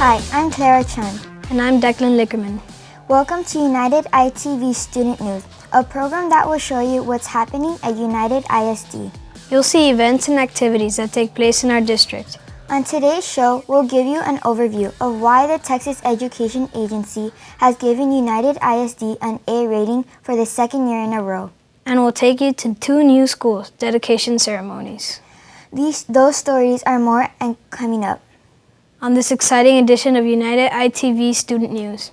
Hi, I'm Clara Chen. And I'm Declan Lickerman. Welcome to United ITV Student News, a program that will show you what's happening at United ISD. You'll see events and activities that take place in our district. On today's show, we'll give you an overview of why the Texas Education Agency has given United ISD an A rating for the second year in a row. And we'll take you to 2 new schools' dedication ceremonies. Those stories are more and coming up on this exciting edition of United ITV Student News.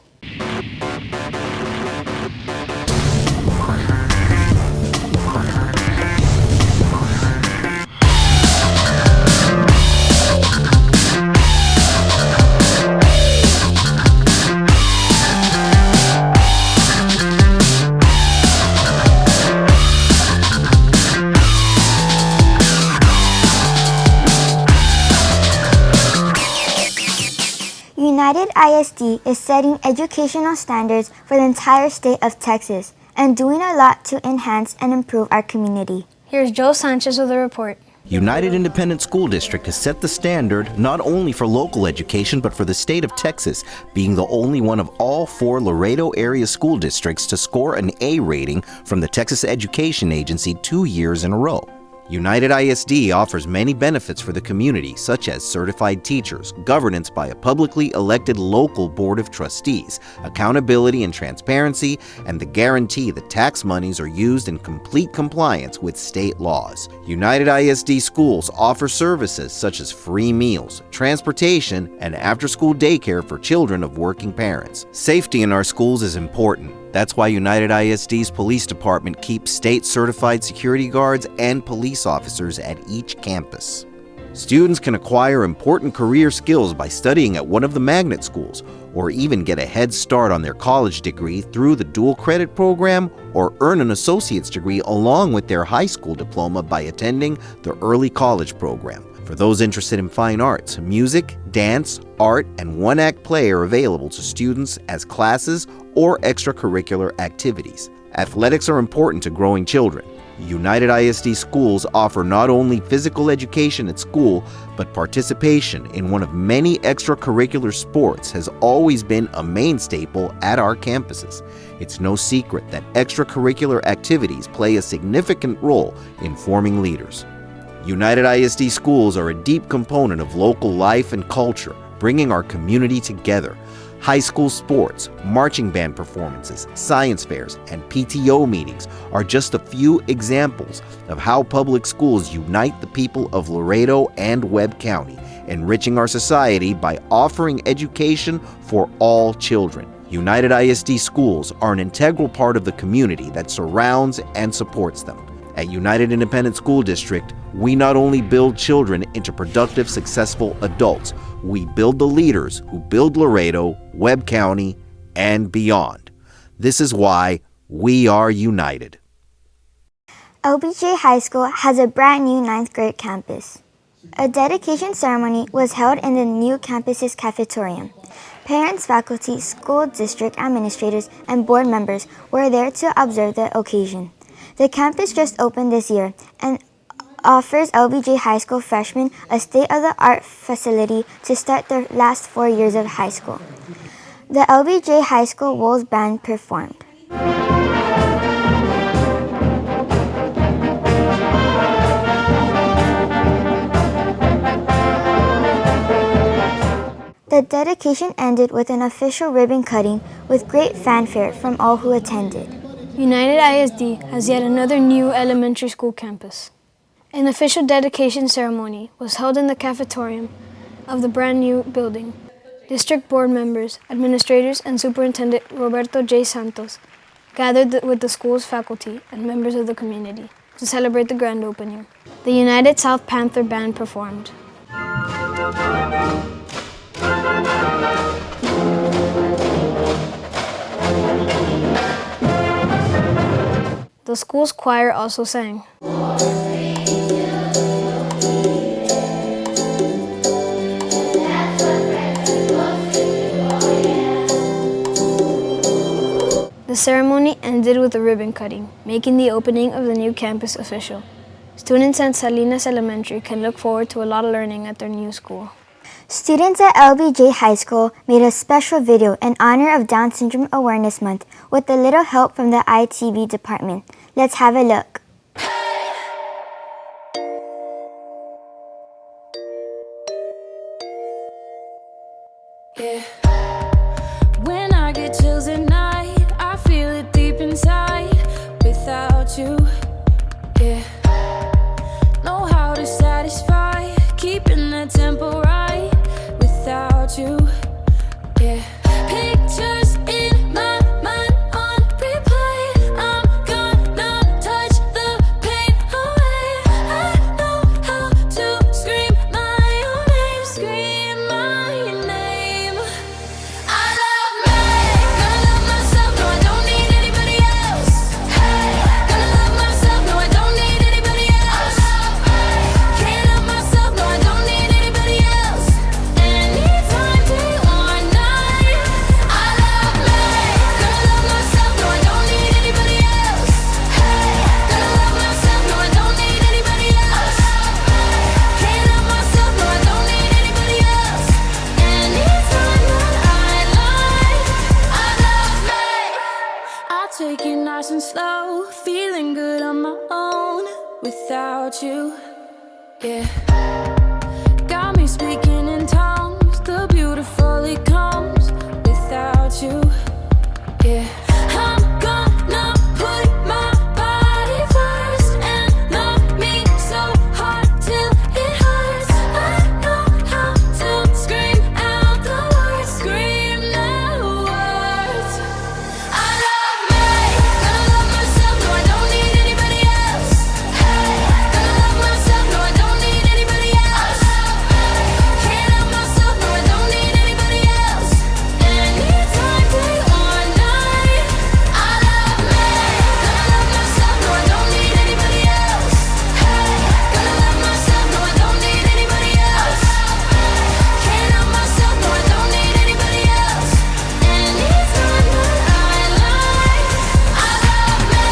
United ISD is setting educational standards for the entire state of Texas and doing a lot to enhance and improve our community. Here's Joe Sanchez with a report. United Independent School District has set the standard not only for local education but for the state of Texas, being the only one of all 4 Laredo area school districts to score an A rating from the Texas Education Agency 2 years in a row. United ISD offers many benefits for the community, such as certified teachers, governance by a publicly elected local board of trustees, accountability and transparency, and the guarantee that tax monies are used in complete compliance with state laws. United ISD schools offer services such as free meals, transportation, and after-school daycare for children of working parents. Safety in our schools is important. That's why United ISD's police department keeps state-certified security guards and police officers at each campus. Students can acquire important career skills by studying at one of the magnet schools, or even get a head start on their college degree through the dual credit program, or earn an associate's degree along with their high school diploma by attending the early college program. For those interested in fine arts, music, dance, art, and one-act play are available to students as classes or extracurricular activities. Athletics are important to growing children. United ISD schools offer not only physical education at school, but participation in one of many extracurricular sports has always been a main staple at our campuses. It's no secret that extracurricular activities play a significant role in forming leaders. United ISD schools are a deep component of local life and culture, bringing our community together. High school sports, marching band performances, science fairs, and PTO meetings are just a few examples of how public schools unite the people of Laredo and Webb County, enriching our society by offering education for all children. United ISD schools are an integral part of the community that surrounds and supports them. At United Independent School District, we not only build children into productive, successful adults, we build the leaders who build Laredo, Webb County, and beyond. This is why we are united. LBJ High School has a brand new 9th grade campus. A dedication ceremony was held in the new campus's cafetorium. Parents, faculty, school district administrators, and board members were there to observe the occasion. The campus just opened this year and offers LBJ High School freshmen a state-of-the-art facility to start their last 4 years of high school. The LBJ High School Wolves Band performed. The dedication ended with an official ribbon cutting with great fanfare from all who attended. United ISD has yet another new elementary school campus. An official dedication ceremony was held in the cafetorium of the brand new building. District board members, administrators, and Superintendent Roberto J. Santos gathered with the school's faculty and members of the community to celebrate the grand opening. The United South Panther Band performed. The school's choir also sang. The ceremony ended with a ribbon cutting, making the opening of the new campus official. Students at Salinas Elementary can look forward to a lot of learning at their new school. Students at LBJ High School made a special video in honor of Down Syndrome Awareness Month with a little help from the ITV department. Let's have a look. Yeah. When I get chills at night, I feel it deep inside. Without you, yeah. Know how to satisfy, keeping the tempo right. Without you, yeah. Pictures in my mind on replay. I'm gonna touch the pain away. I know how to scream my own name, scream my name. I love me, gonna love myself, no I don't need anybody else. Hey, gonna love myself, no I don't need anybody else. Can't love myself, no I don't need anybody else. Anytime, day or night. I love me, gonna love myself, no I don't need anybody else. Hey, gonna love myself, no I don't need anybody else. Can't love myself, no I don't need anybody else. Anytime that I lie, I love me. I'll take it nice and slow, feeling good on my own without you, yeah. Got me speaking in tongues, the beautiful it comes without you, yeah. I'm gonna put my body first and love me so hard till it hurts. I know how to scream out the words, scream the words. I love me, gonna love myself, no I don't need anybody else. Hey, gonna love myself, no I don't need anybody else. Can't love myself, no I don't need anybody else. Anytime, day or night. I love me, gonna love myself, no I don't need anybody else. Hey, gonna love myself, no I don't need anybody else. Can't love myself, no I don't need anybody else. Anytime that I lie, I love me.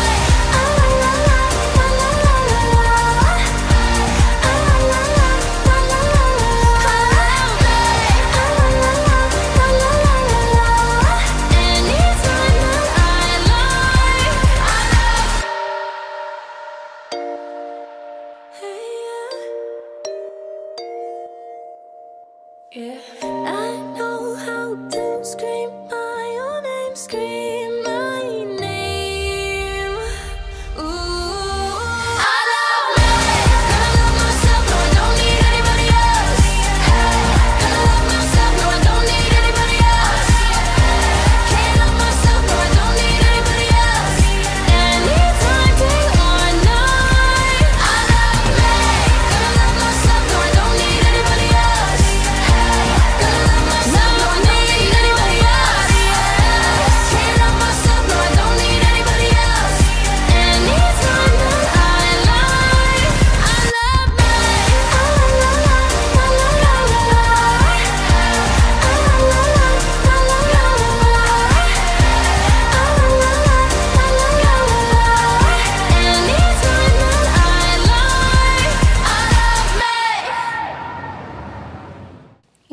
Yeah, I know how to scream my own name, scream my name. Ooh, I love me, gonna love myself, no I don't need anybody else. Hey, gonna love myself, no I don't need anybody else. Can't love myself, no I don't need anybody else. Anytime, day or night. I love me, gonna love myself, no I don't need anybody else. Hey, gonna love myself, no I don't need anybody else. Can't love myself, no I don't need anybody else. Anytime that I lie, I love me. Anytime that I lie, I love me.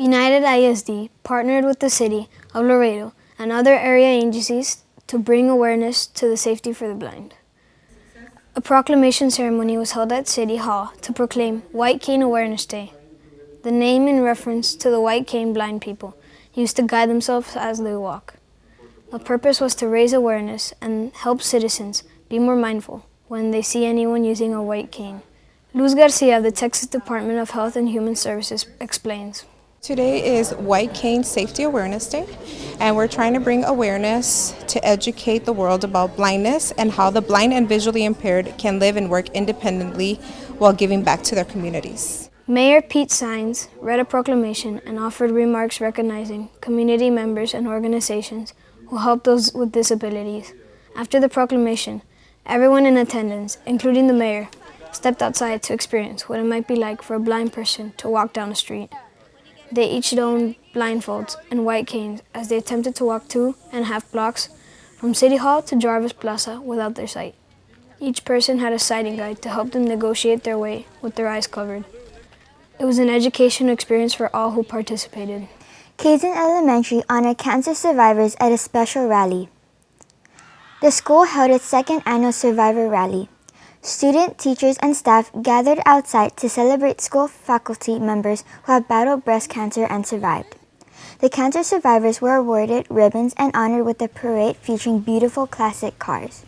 United ISD partnered with the City of Laredo and other area agencies to bring awareness to the safety for the blind. A proclamation ceremony was held at City Hall to proclaim White Cane Awareness Day, the name in reference to the white cane blind people used to guide themselves as they walk. The purpose was to raise awareness and help citizens be more mindful when they see anyone using a white cane. Luz Garcia of the Texas Department of Health and Human Services explains. Today is White Cane Safety Awareness Day, and we're trying to bring awareness to educate the world about blindness and how the blind and visually impaired can live and work independently while giving back to their communities. Mayor Pete Sines read a proclamation and offered remarks recognizing community members and organizations who help those with disabilities. After the proclamation, everyone in attendance, including the mayor, stepped outside to experience what it might be like for a blind person to walk down the street. They each donned blindfolds and white canes as they attempted to walk 2.5 blocks from City Hall to Jarvis Plaza without their sight. Each person had a sighting guide to help them negotiate their way with their eyes covered. It was an educational experience for all who participated. Kazin Elementary honored cancer survivors at a special rally. The school held its second annual Survivor Rally. Students, teachers, and staff gathered outside to celebrate school faculty members who have battled breast cancer and survived. The cancer survivors were awarded ribbons and honored with a parade featuring beautiful classic cars.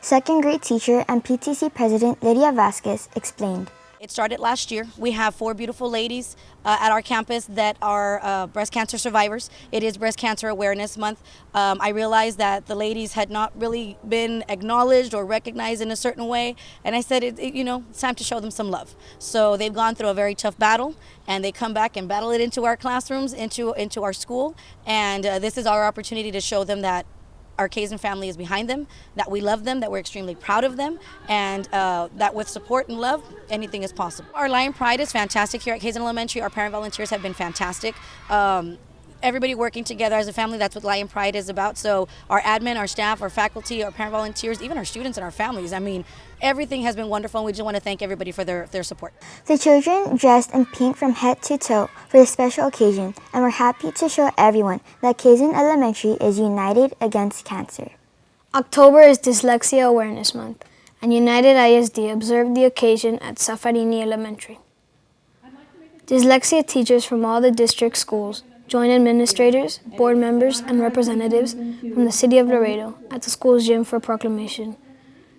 Second grade teacher and PTC president Lydia Vasquez explained. It started last year. We have 4 beautiful ladies at our campus that are breast cancer survivors. It is Breast Cancer Awareness Month. I realized that the ladies had not really been acknowledged or recognized in a certain way, and I said, it's time to show them some love. So they've gone through a very tough battle, and they come back and battle it into our classrooms, into our school, and this is our opportunity to show them that our Kazin family is behind them, that we love them, that we're extremely proud of them, and that with support and love, anything is possible. Our Lion Pride is fantastic here at Kazin Elementary. Our parent volunteers have been fantastic. Everybody working together as a family, that's what Lion Pride is about. So our admin, our staff, our faculty, our parent volunteers, even our students and our families, everything has been wonderful, and we just want to thank everybody for their support. The children dressed in pink from head to toe for this special occasion and were happy to show everyone that Kazin Elementary is united against cancer. October is Dyslexia Awareness Month, and United ISD observed the occasion at Safarini Elementary. Dyslexia teachers from all the district schools joined administrators, board members, and representatives from the city of Laredo at the school's gym for a proclamation.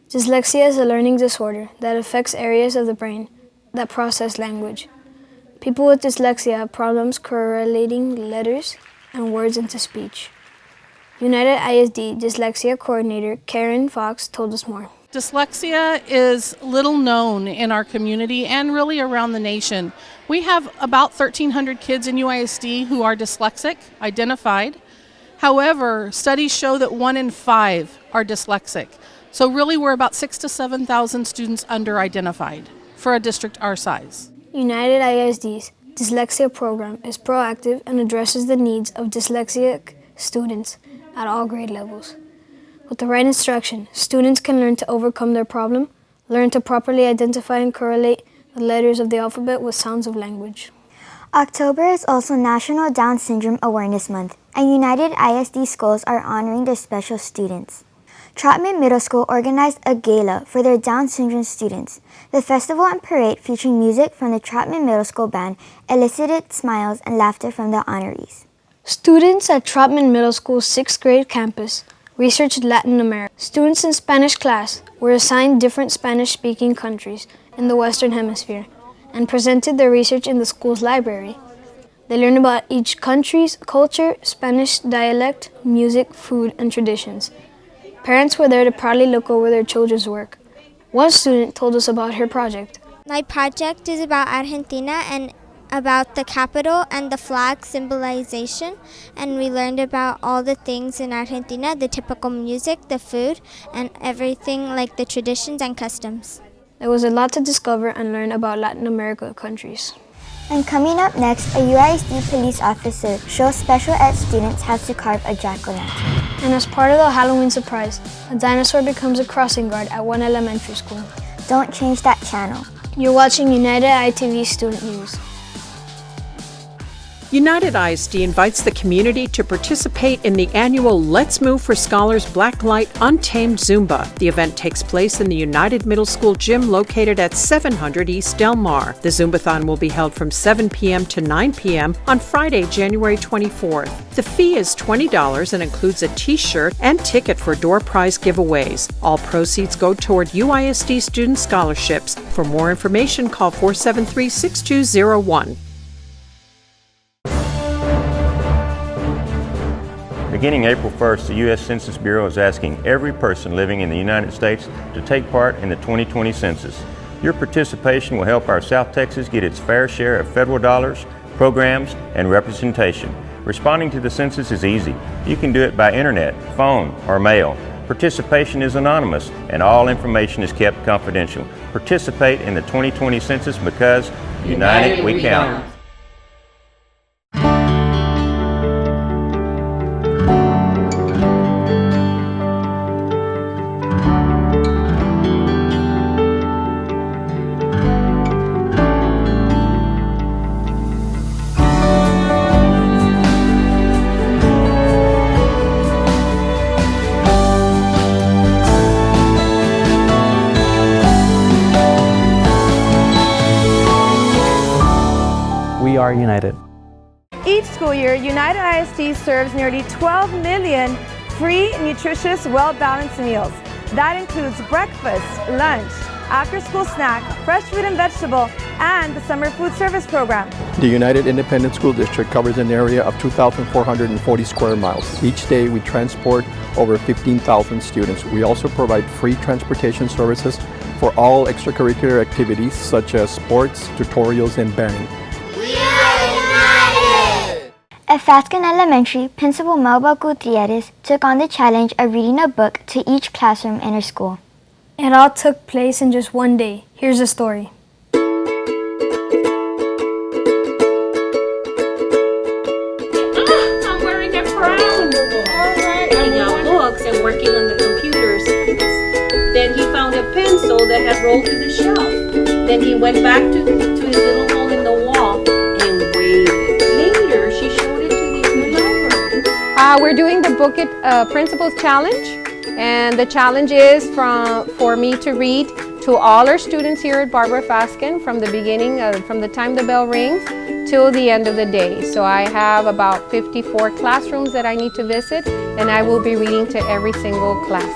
Dyslexia is a learning disorder that affects areas of the brain that process language. People with dyslexia have problems correlating letters and words into speech. United ISD Dyslexia Coordinator Karen Fox told us more. Dyslexia is little known in our community and really around the nation. We have about 1,300 kids in UISD who are dyslexic, identified. However, studies show that 1 in 5 are dyslexic. So really we're about 6,000 to 7,000 students under-identified for a district our size. United ISD's dyslexia program is proactive and addresses the needs of dyslexic students at all grade levels. With the right instruction, students can learn to overcome their problem, learn to properly identify and correlate the letters of the alphabet with sounds of language. October is also National Down Syndrome Awareness Month, and United ISD schools are honoring their special students. Trotman Middle School organized a gala for their Down syndrome students. The festival and parade featuring music from the Trotman Middle School band elicited smiles and laughter from the honorees. Students at Trotman Middle School's 6th grade campus researched Latin America. Students in Spanish class were assigned different Spanish-speaking countries in the Western Hemisphere and presented their research in the school's library. They learned about each country's culture, Spanish dialect, music, food, and traditions. Parents were there to proudly look over their children's work. One student told us about her project. My project is about Argentina and about the capital and the flag symbolization, and we learned about all the things in Argentina, the typical music, the food, and everything like the traditions and customs. There was a lot to discover and learn about Latin America countries. And coming up next, a UISD police officer shows special ed students how to carve a jack-o'-lantern. And as part of the Halloween surprise, a dinosaur becomes a crossing guard at one elementary school. Don't change that channel. You're watching United ITV Student News. United ISD invites the community to participate in the annual Let's Move for Scholars Blacklight Untamed Zumba. The event takes place in the United Middle School gym located at 700 East Del Mar. The Zumbathon will be held from 7 p.m. to 9 p.m. on Friday, January 24th. The fee is $20 and includes a t-shirt and ticket for door prize giveaways. All proceeds go toward UISD student scholarships. For more information, call 473-6201. Beginning April 1st, the U.S. Census Bureau is asking every person living in the United States to take part in the 2020 census. Your participation will help our South Texas get its fair share of federal dollars, programs, and representation. Responding to the census is easy. You can do it by internet, phone, or mail. Participation is anonymous, and all information is kept confidential. Participate in the 2020 census because united we count. are United. Each school year, United ISD serves nearly 12 million free, nutritious, well-balanced meals. That includes breakfast, lunch, after-school snack, fresh fruit and vegetable, and the summer food service program. The United Independent School District covers an area of 2,440 square miles. Each day we transport over 15,000 students. We also provide free transportation services for all extracurricular activities such as sports, tutorials, and band. We are united! At Fasken Elementary, Principal Melba Gutierrez took on the challenge of reading a book to each classroom in her school. It all took place in just one day. Here's the story. I'm wearing a crown. Taking out books and working on the computers. Then he found a pencil that had rolled to the shelf. Then he went back to his little hole in the wall and waited. Later, she showed it to the library. We're doing the Book It Principles Challenge. And the challenge is for me to read to all our students here at Barbara Fasken from the beginning, from the time the bell rings till the end of the day. So I have about 54 classrooms that I need to visit, and I will be reading to every single class.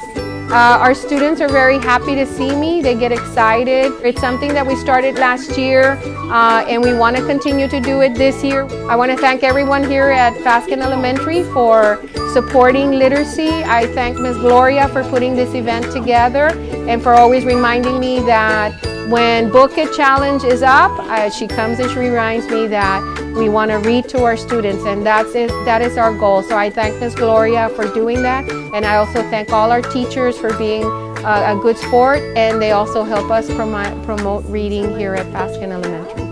Our students are very happy to see me. They get excited. It's something that we started last year, and we want to continue to do it this year. I want to thank everyone here at Fasken Elementary for supporting literacy. I thank Ms. Gloria for putting this event together and for always reminding me that when Book It Challenge is up, she comes and she reminds me that we want to read to our students, and that is our goal. So I thank Ms. Gloria for doing that, and I also thank all our teachers for being a good sport, and they also help us promote reading here at Fasken Elementary.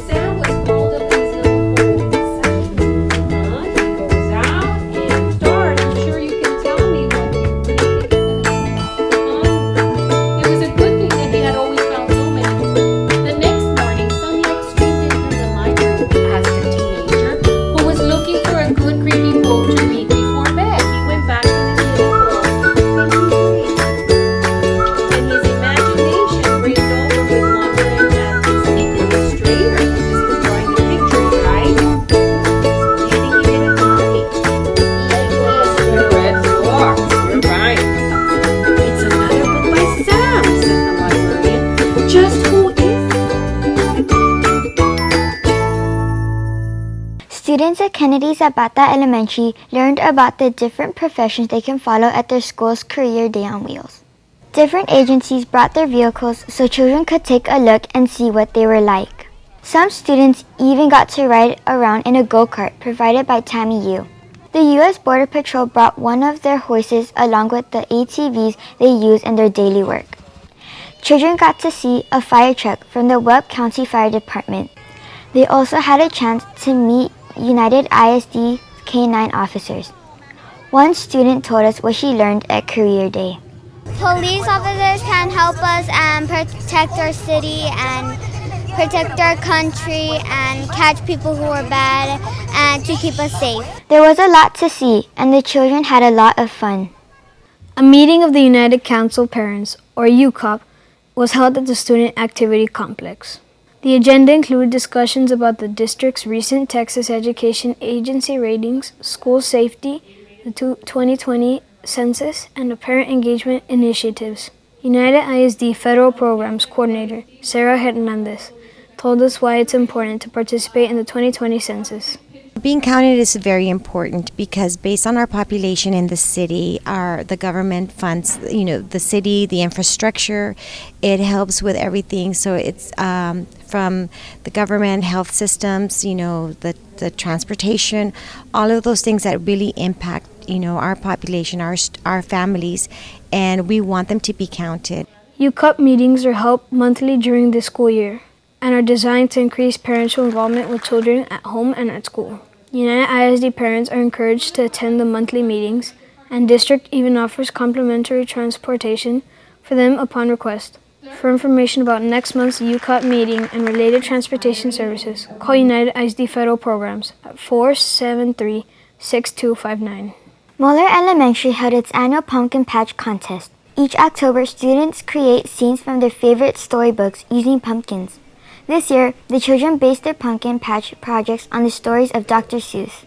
Sam was pulled up these little holes. He goes out and starts. I'm sure you can tell me what you think is it was a good thing that he had always found so many. The next morning, sunlight streamed in through the library. Asked a teenager who was looking for a good creepy book to read before bed. He went back to his little hole and he read. And his imagination braved over with wondering at his thinking illustrator. This is drawing the picture, right? Do you think he did it right? Yes, the red fox. You're right. It's another book by Sam, said the librarian. Just who is Students at Kennedy Zapata Elementary learned about the different professions they can follow at their school's Career Day on Wheels. Different agencies brought their vehicles so children could take a look and see what they were like. Some students even got to ride around in a go-kart provided by Tammy Yu. The U.S. Border Patrol brought one of their horses along with the ATVs they use in their daily work. Children got to see a fire truck from the Webb County Fire Department. They also had a chance to meet United ISD K-9 officers. One student told us what she learned at Career Day. Police officers can help us protect our city and protect our country and catch people who are bad and to keep us safe. There was a lot to see, and the children had a lot of fun. A meeting of the United Council Parents, or UCOP, was held at the Student Activity Complex. The agenda included discussions about the district's recent Texas Education Agency ratings, school safety, the 2020 census, and the parent engagement initiatives. United ISD Federal Programs Coordinator Sarah Hernandez told us why it's important to participate in the 2020 census. Being counted is very important because based on our population in the city, the government funds, the city, the infrastructure, it helps with everything. So it's from the government, health systems, the transportation, all of those things that really impact, our population, our families, and we want them to be counted. UCOP meetings are held monthly during the school year and are designed to increase parental involvement with children at home and at school. United ISD parents are encouraged to attend the monthly meetings, and district even offers complimentary transportation for them upon request. For information about next month's UCOP meeting and related transportation services, call United ISD Federal Programs at 473-6259. Moeller Elementary held its annual pumpkin patch contest. Each October, students create scenes from their favorite storybooks using pumpkins. This year, the children based their pumpkin patch projects on the stories of Dr. Seuss.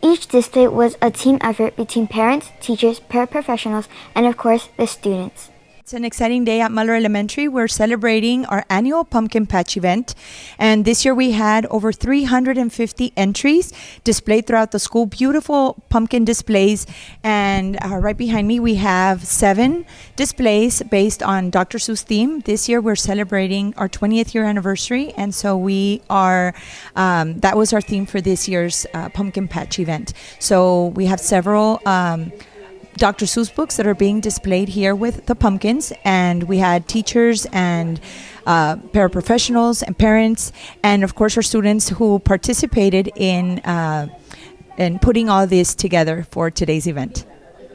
Each display was a team effort between parents, teachers, paraprofessionals, and of course, the students. It's an exciting day at Muller Elementary. We're celebrating our annual Pumpkin Patch event. And this year we had over 350 entries displayed throughout the school. Beautiful pumpkin displays. And right behind me, we have 7 displays based on Dr. Seuss theme. This year we're celebrating our 20th year anniversary. And so we are, that was our theme for this year's Pumpkin Patch event. So we have several Dr. Seuss books that are being displayed here with the pumpkins, and we had teachers and paraprofessionals and parents, and of course our students who participated in putting all this together for today's event.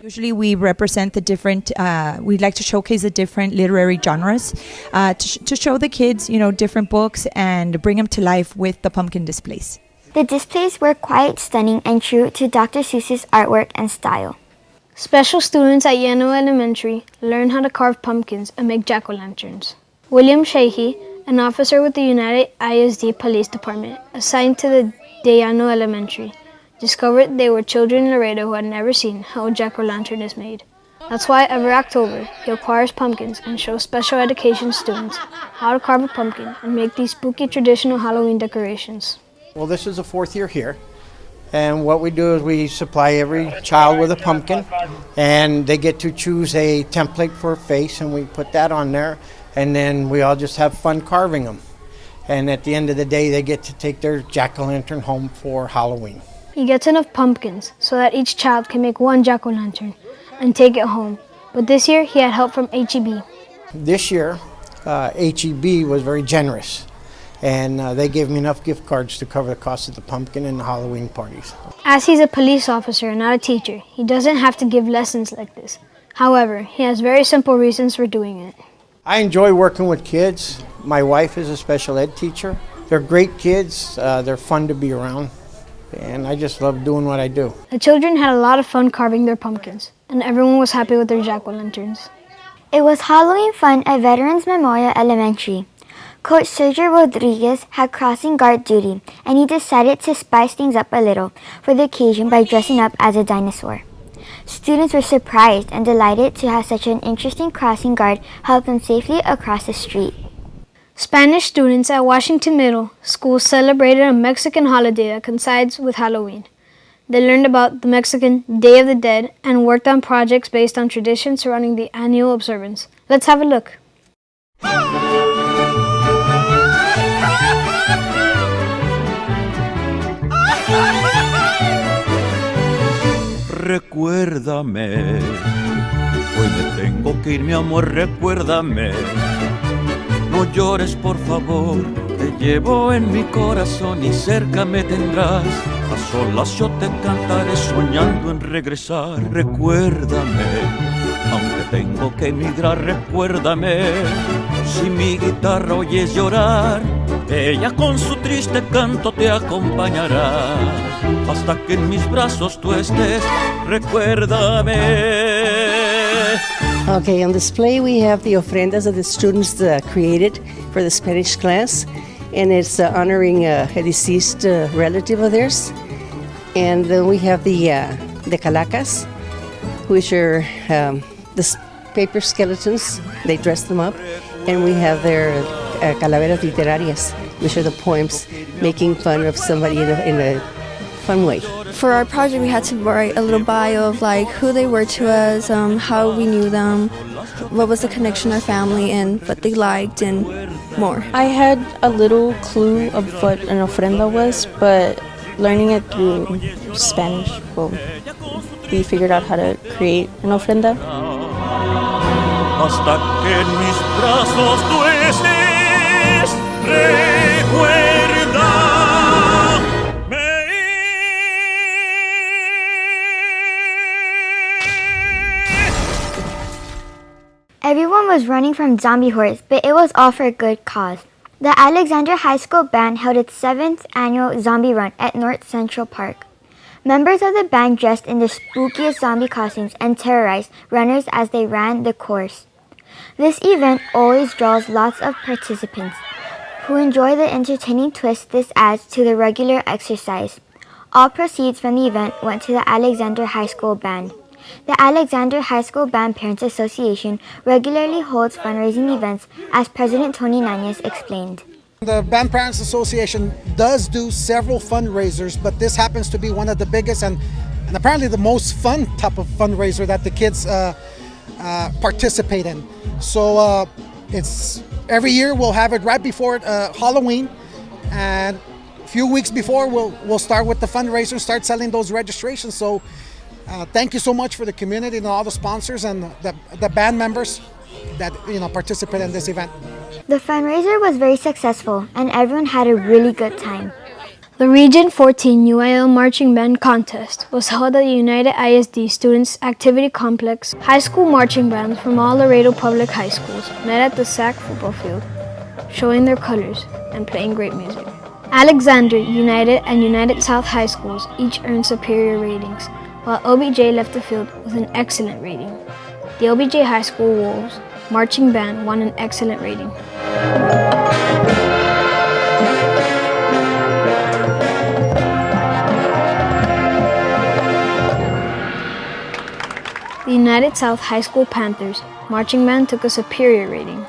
Usually we represent the different, we'd like to showcase the different literary genres to show the kids, different books and bring them to life with the pumpkin displays. The displays were quite stunning and true to Dr. Seuss's artwork and style. Special students at Llano Elementary learn how to carve pumpkins and make jack-o'-lanterns. William Sheehy, an officer with the United ISD Police Department assigned to the Llano Elementary, discovered they were children in Laredo who had never seen how a jack-o'-lantern is made. That's why every October he acquires pumpkins and shows special education students how to carve a pumpkin and make these spooky traditional Halloween decorations. Well, this is the 4th year here. And what we do is we supply every child with a pumpkin, and they get to choose a template for a face, and we put that on there, and then we all just have fun carving them. And at the end of the day, they get to take their jack-o'-lantern home for Halloween. He gets enough pumpkins so that each child can make one jack-o'-lantern and take it home. But this year, he had help from HEB. This year, HEB was very generous. And they gave me enough gift cards to cover the cost of the pumpkin and the Halloween parties. As he's a police officer and not a teacher, he doesn't have to give lessons like this. However, he has very simple reasons for doing it. I enjoy working with kids. My wife is a special ed teacher. They're great kids. They're fun to be around. And I just love doing what I do. The children had a lot of fun carving their pumpkins, and everyone was happy with their jack-o'-lanterns. It was Halloween fun at Veterans Memorial Elementary. Coach Sergio Rodriguez had crossing guard duty, and he decided to spice things up a little for the occasion by dressing up as a dinosaur. Students were surprised and delighted to have such an interesting crossing guard help them safely across the street. Spanish students at Washington Middle School celebrated a Mexican holiday that coincides with Halloween. They learned about the Mexican Day of the Dead and worked on projects based on traditions surrounding the annual observance. Let's have a look. Recuérdame, hoy me tengo que ir, mi amor, recuérdame. No llores, por favor, te llevo en mi corazón y cerca me tendrás. A solas yo te cantaré soñando en regresar. Recuérdame, aunque tengo que emigrar, recuérdame. Si mi guitarra oyes llorar, ella con su triste canto te acompañará. Hasta que en mis brazos tú estés, recuérdame. Okay, on display we have the ofrendas that the students created for the Spanish class, and it's honoring a deceased relative of theirs. And then we have the calacas, which are the paper skeletons. They dress them up, and we have their calaveras literarias, which are the poems making fun of somebody in a fun way. For our project, we had to write a little bio of like who they were to us, how we knew them, what was the connection to our family, and what they liked, and more. I had a little clue of what an ofrenda was, but learning it through Spanish, well, we figured out how to create an ofrenda. Hasta que en mis brazos tú estés, recuerda. Everyone was running from zombie hordes, but it was all for a good cause. The Alexandra High School Band held its 7th annual zombie run at North Central Park. Members of the band dressed in the spookiest zombie costumes and terrorized runners as they ran the course. This event always draws lots of participants who enjoy the entertaining twist this adds to the regular exercise. All proceeds from the event went to the Alexander High School Band. The Alexander High School Band Parents Association regularly holds fundraising events, as President Tony Nanez explained. The Band Parents Association does do several fundraisers, but this happens to be one of the biggest and apparently the most fun type of fundraiser that the kids participate in. So it's every year we'll have it right before Halloween, and a few weeks before we'll start with the fundraiser, start selling those registrations. So thank you so much for the community and all the sponsors and the band members that participate in this event. The fundraiser was very successful and everyone had a really good time. The Region 14 UIL Marching Band Contest was held at the United ISD Students Activity Complex. High school marching bands from all Laredo public high schools met at the SAC football field, showing their colors and playing great music. Alexander, United, and United South High Schools each earned superior ratings, while OBJ left the field with an excellent rating. The OBJ High School Wolves Marching Band won an excellent rating. The United South High School Panthers Marching Band took a superior rating.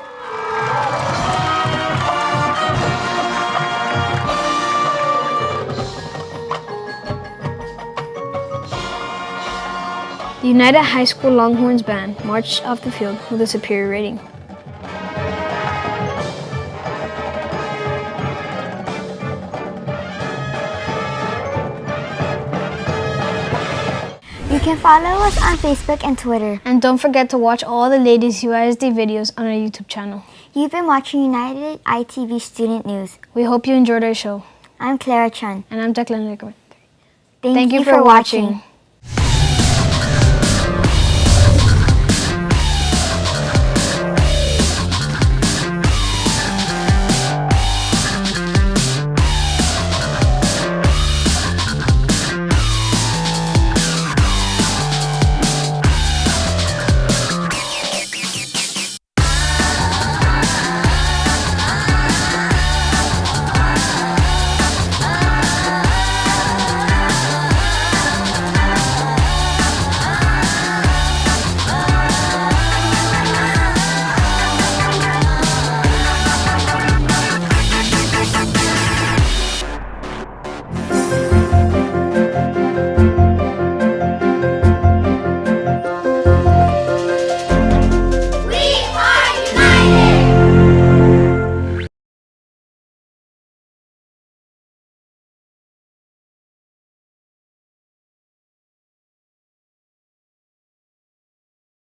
The United High School Longhorns Band marched off the field with a superior rating. You can follow us on Facebook and Twitter. And don't forget to watch all the latest UISD videos on our YouTube channel. You've been watching United ITV Student News. We hope you enjoyed our show. I'm Clara Chun. And I'm Declan Lickman. Thank you for watching.